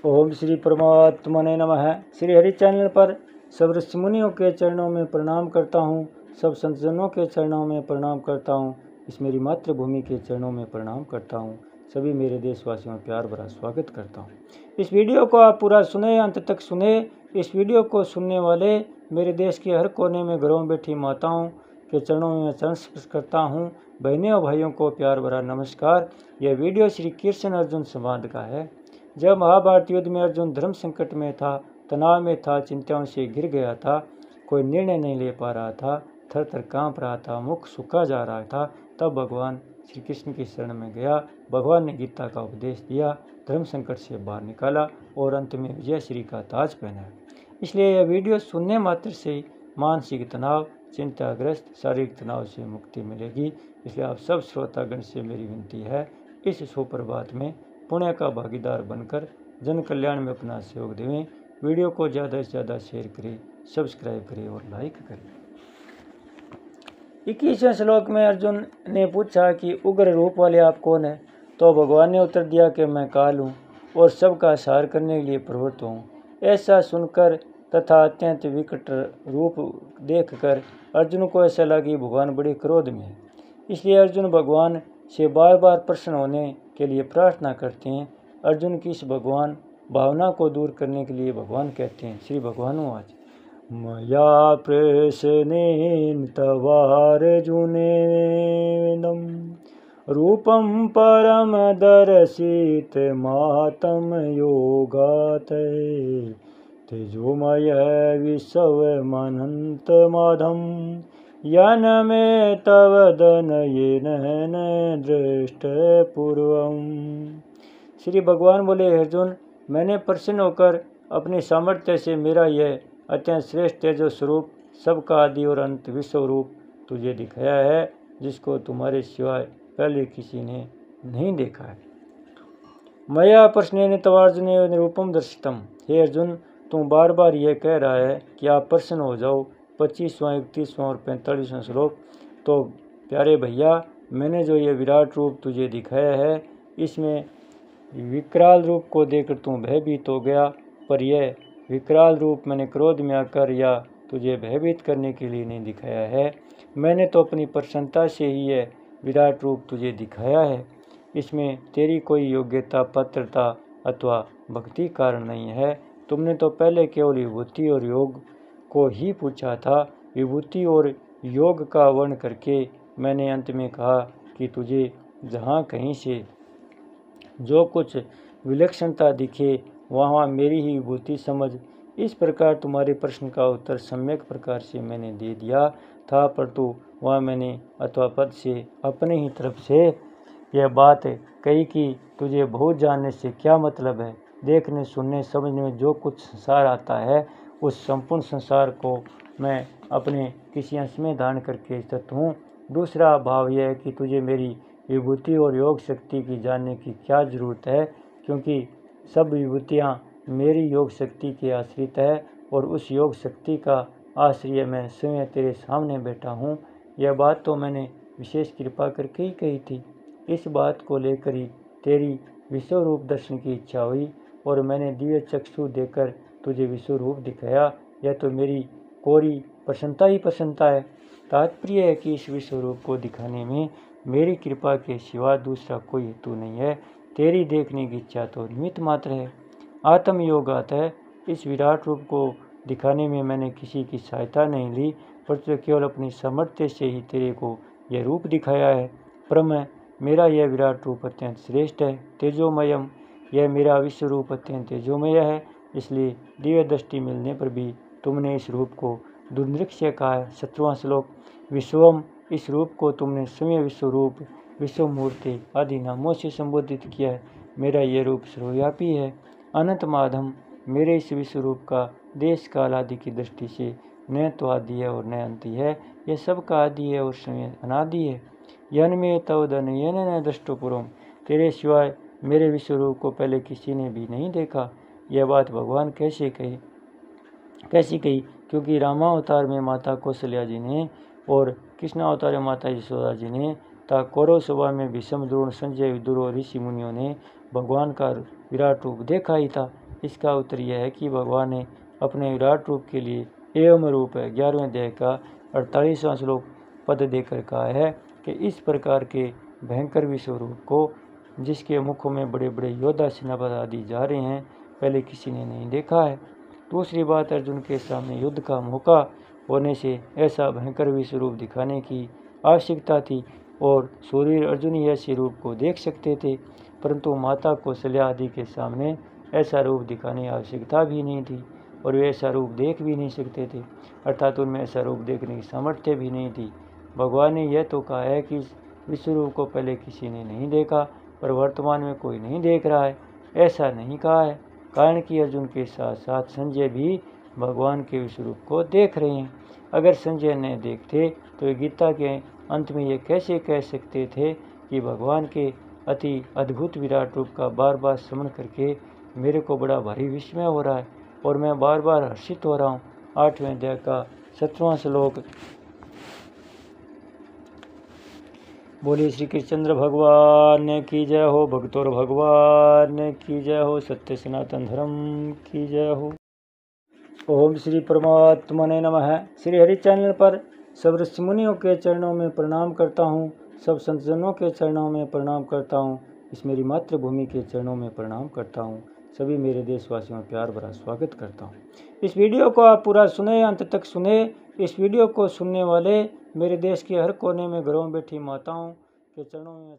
ओम श्री परमात्मने नमः। श्री हरि चैनल पर सब ऋषि मुनियों के चरणों में प्रणाम करता हूँ, सब संतजनों के चरणों में प्रणाम करता हूँ, इस मेरी मातृभूमि के चरणों में प्रणाम करता हूँ। सभी मेरे देशवासियों में प्यार भरा स्वागत करता हूँ। इस वीडियो को आप पूरा सुने, अंत तक सुने। इस वीडियो को सुनने वाले मेरे देश के हर कोने में घरों में बैठी माताओं के चरणों में चरण स्पर्श करता हूँ। बहनों और भाइयों को प्यार भरा नमस्कार। यह वीडियो श्री कृष्ण अर्जुन संवाद का है। जब महाभारत युद्ध में अर्जुन धर्म संकट में था, तनाव में था, चिंताओं से घिर गया था, कोई निर्णय नहीं ले पा रहा था, थर थर काँप रहा था, मुख सूखा जा रहा था, तब भगवान श्री कृष्ण की शरण में गया। भगवान ने गीता का उपदेश दिया, धर्म संकट से बाहर निकाला और अंत में विजय श्री का ताज पहनाया। इसलिए यह वीडियो सुनने मात्र से मानसिक तनाव, चिंताग्रस्त, शारीरिक तनाव से मुक्ति मिलेगी। इसलिए आप सब श्रोतागण से मेरी विनती है, इस सुप्रभात में पुण्य का भागीदार बनकर जन कल्याण में अपना सहयोग देवें। वीडियो को ज़्यादा से ज़्यादा शेयर करें, सब्सक्राइब करें और लाइक करें। 21वें श्लोक में अर्जुन ने पूछा कि उग्र रूप वाले आप कौन हैं? तो भगवान ने उत्तर दिया कि मैं काल हूँ और सबका संहार करने के लिए प्रवृत्त हूँ। ऐसा सुनकर तथा अत्यंत विकट रूप देखकर अर्जुन को ऐसा लगा कि भगवान बड़े क्रोध में है। इसलिए अर्जुन भगवान से बार बार प्रसन्न होने के लिए प्रार्थना करते हैं। अर्जुन की इस भगवान भावना को दूर करने के लिए भगवान कहते हैं, श्री भगवान आज मया प्रश्नेन तवार्जुनेदं रूपं परम दर्शित मातम योगात् तेजोमय विश्वमनंत माधम यन मे तव दनयेन दृष्ट पूर्वम। श्री भगवान बोले, अर्जुन, मैंने प्रसन्न होकर अपने सामर्थ्य से मेरा यह अत्यंत श्रेष्ठ तेजो स्वरूप, सबका आदि और अंत विश्व रूप तुझे दिखाया है, जिसको तुम्हारे सिवाय पहले किसी ने नहीं देखा है। मया प्रश्नेन तवार्जुनेन रूपम दर्शितम। हे अर्जुन, तुम बार बार यह कह रहा है कि आप प्रसन्न हो जाओ। 25वां, 31वां और 45वां श्लोक। तो प्यारे भैया, मैंने जो ये विराट रूप तुझे दिखाया है, इसमें विकराल रूप को देखकर तू भयभीत हो गया, पर यह विकराल रूप मैंने क्रोध में आकर या तुझे भयभीत करने के लिए नहीं दिखाया है। मैंने तो अपनी प्रसन्नता से ही यह विराट रूप तुझे दिखाया है। इसमें तेरी कोई योग्यता, पात्रता अथवा भक्ति कारण नहीं है। तुमने तो पहले केवल विभूति और योग को ही पूछा था। विभूति और योग का वर्ण करके मैंने अंत में कहा कि तुझे जहाँ कहीं से जो कुछ विलक्षणता दिखे वहाँ मेरी ही विभूति समझ। इस प्रकार तुम्हारे प्रश्न का उत्तर सम्यक प्रकार से मैंने दे दिया था, परंतु वहाँ मैंने अथवा पद से अपने ही तरफ से यह बात कही कि तुझे बहुत जानने से क्या मतलब है। देखने, सुनने, समझने में जो कुछ संसार आता है, उस संपूर्ण संसार को मैं अपने किसी अंश में धारण करके स्थित हूँ। दूसरा भाव यह है कि तुझे मेरी विभूति और योग शक्ति की जानने की क्या जरूरत है, क्योंकि सब विभूतियाँ मेरी योग शक्ति के आश्रित है और उस योग शक्ति का आश्रय मैं स्वयं तेरे सामने बैठा हूँ। यह बात तो मैंने विशेष कृपा करके ही कही थी। इस बात को लेकर ही तेरी विश्व रूप दर्शन की इच्छा हुई और मैंने दिव्य चक्षु देकर तुझे विश्व रूप दिखाया। यह तो मेरी कोरी प्रसन्नता ही प्रसन्नता है। तात्पर्य है कि इस विश्व रूप को दिखाने में मेरी कृपा के सिवा दूसरा कोई हेतु नहीं है। तेरी देखने की इच्छा तो निमित्त मात्र है। आत्मयोगात है। इस विराट रूप को दिखाने में मैंने किसी की सहायता नहीं ली, परंतु केवल अपनी सामर्थ्य से ही तेरे को यह रूप दिखाया है। परम मेरा यह विराट रूप अत्यंत श्रेष्ठ है, तेजोमयम। यह मेरा विश्व रूप अत्यंत तेजोमय है। इसलिए दिव्य दृष्टि मिलने पर भी तुमने इस रूप को दुर्दृश्य कहा है। 17वां श्लोक। विश्वम, इस रूप को तुमने स्वयं विश्व रूप, विश्व मूर्ति आदि नामों से संबोधित किया है। मेरा यह रूप सर्वव्यापी है, अनंत माधम। मेरे इस विश्व रूप का देश काल आदि की दृष्टि से न तो आदि है और न अंत है। यह सब का आदि है और स्वयं अनादि है। यन में तव दनयेन न दृष्टपूर्वम। तेरे सिवाय मेरे विश्व रूप को पहले किसी ने भी नहीं देखा। यह बात भगवान कैसी कही? क्योंकि रामावतार में माता कौशल्या जी ने और कृष्णावतार में माता यशोदा जी ने तथा कौरव सभा में भीष्म, द्रोण, संजय, विदुर और ऋषि मुनियों ने भगवान का विराट रूप देखा ही था। इसका उत्तर यह है कि भगवान ने अपने विराट रूप के लिए एवं रूप है 11वें अध्याय का 48वां श्लोक पद देकर कहा है कि इस प्रकार के भयंकर विश्व रूप को, जिसके मुखों में बड़े बड़े योद्धा सेनापति आदि जा रहे हैं, पहले किसी ने नहीं देखा है। दूसरी बात, अर्जुन के सामने युद्ध का मौका होने से ऐसा भयंकर विश्व रूप दिखाने की आवश्यकता थी और सूर्य अर्जुन ही ऐसे रूप को देख सकते थे, परंतु माता कौशल्या आदि के सामने ऐसा रूप दिखाने की आवश्यकता भी नहीं थी और वे ऐसा रूप देख भी नहीं सकते थे, अर्थात उनमें ऐसा रूप देखने की सामर्थ्य भी नहीं थी। भगवान ने यह तो कहा है कि विश्व रूप को पहले किसी ने नहीं देखा पर वर्तमान में कोई नहीं देख रहा है, ऐसा नहीं कहा है, कारण कि अर्जुन के साथ साथ संजय भी भगवान के विश्व रूप को देख रहे हैं। अगर संजय न देखते तो ये गीता के अंत में ये कैसे कह सकते थे कि भगवान के अति अद्भुत विराट रूप का बार बार स्मरण करके मेरे को बड़ा भारी विस्मय हो रहा है और मैं बार बार हर्षित हो रहा हूँ। 8वें अध्याय का 17वां श्लोक। बोलिए श्री कृष्णचंद्र भगवान की जय हो, भक्तों भगवान की जय हो, सत्य सनातन धर्म की जय हो। ओम श्री परमात्मने नमः। श्री हरि चैनल पर सब ऋषि मुनियों के चरणों में प्रणाम करता हूँ, सब संतजनों के चरणों में प्रणाम करता हूँ, इस मेरी मातृभूमि के चरणों में प्रणाम करता हूँ, सभी मेरे देशवासियों का प्यार भरा स्वागत करता हूँ। इस वीडियो को आप पूरा सुने, अंत तक सुने। इस वीडियो को सुनने वाले मेरे देश के हर कोने में घरों बैठी माताओं के चरणों में